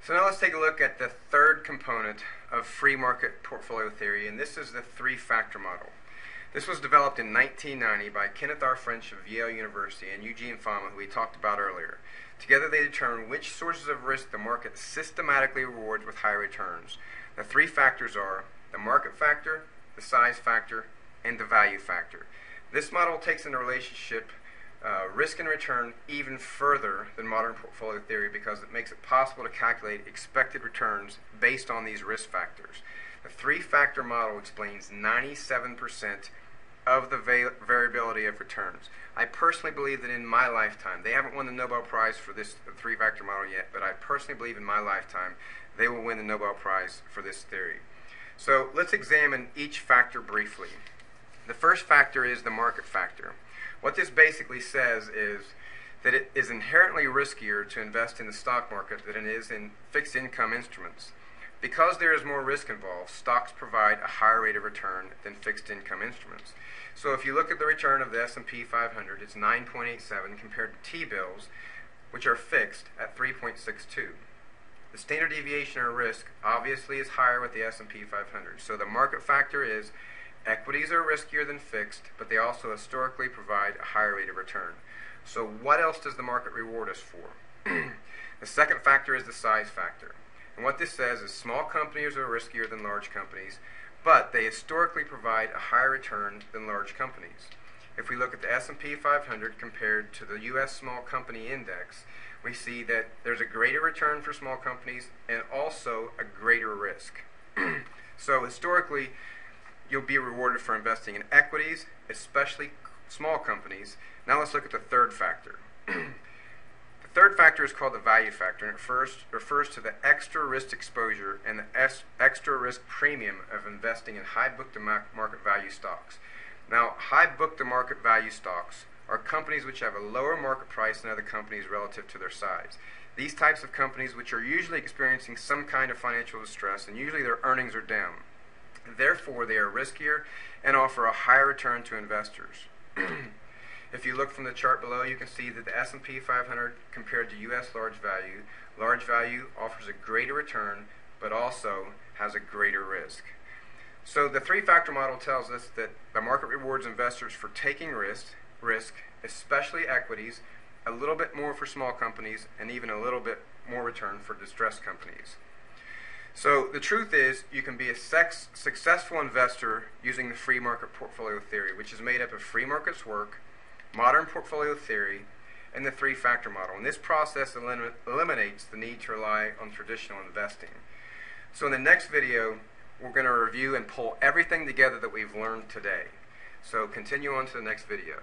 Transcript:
So now let's take a look at the third component of free market portfolio theory, and this is the three-factor model. This was developed in 1990 by Kenneth R. French of Yale University and Eugene Fama, who we talked about earlier. Together they determined which sources of risk the market systematically rewards with high returns. The three factors are the market factor, the size factor, and the value factor. This model takes into relationship risk and return even further than modern portfolio theory because it makes it possible to calculate expected returns based on these risk factors. The three-factor model explains 97% of the variability of returns. I personally believe that in my lifetime, they haven't won the Nobel Prize for this three-factor model yet, but I personally believe in my lifetime they will win the Nobel Prize for this theory. So let's examine each factor briefly. The first factor is the market factor. What this basically says is that it is inherently riskier to invest in the stock market than it is in fixed income instruments. Because there is more risk involved, stocks provide a higher rate of return than fixed income instruments. So if you look at the return of the S&P 500, it's 9.87 compared to T-bills, which are fixed at 3.62. The standard deviation or risk obviously is higher with the S&P 500. So the market factor is equities are riskier than fixed, but they also historically provide a higher rate of return. So what else does the market reward us for? The second factor is the size factor. And what this says is small companies are riskier than large companies, but they historically provide a higher return than large companies. If we look at the S&P 500 compared to the U.S. Small Company Index, we see that there's a greater return for small companies and also a greater risk. So historically, you'll be rewarded for investing in equities, especially small companies. Now let's look at the third factor. The third factor is called the value factor, and it first refers to the extra risk exposure and the extra risk premium of investing in high book-to-market value stocks. Now, high book-to-market value stocks are companies which have a lower market price than other companies relative to their size. These types of companies which are usually experiencing some kind of financial distress, and usually their earnings are down. Therefore, they are riskier and offer a higher return to investors. If you look from the chart below, you can see that the S&P 500 compared to U.S. large value offers a greater return, but also has a greater risk. So the three-factor model tells us that the market rewards investors for taking risk, especially equities, a little bit more for small companies, and even a little bit more return for distressed companies. So the truth is, you can be a successful investor using the free market portfolio theory, which is made up of free markets work, modern portfolio theory, and the three-factor model. And this process eliminates the need to rely on traditional investing. So in the next video, we're going to review and pull everything together that we've learned today. So continue on to the next video.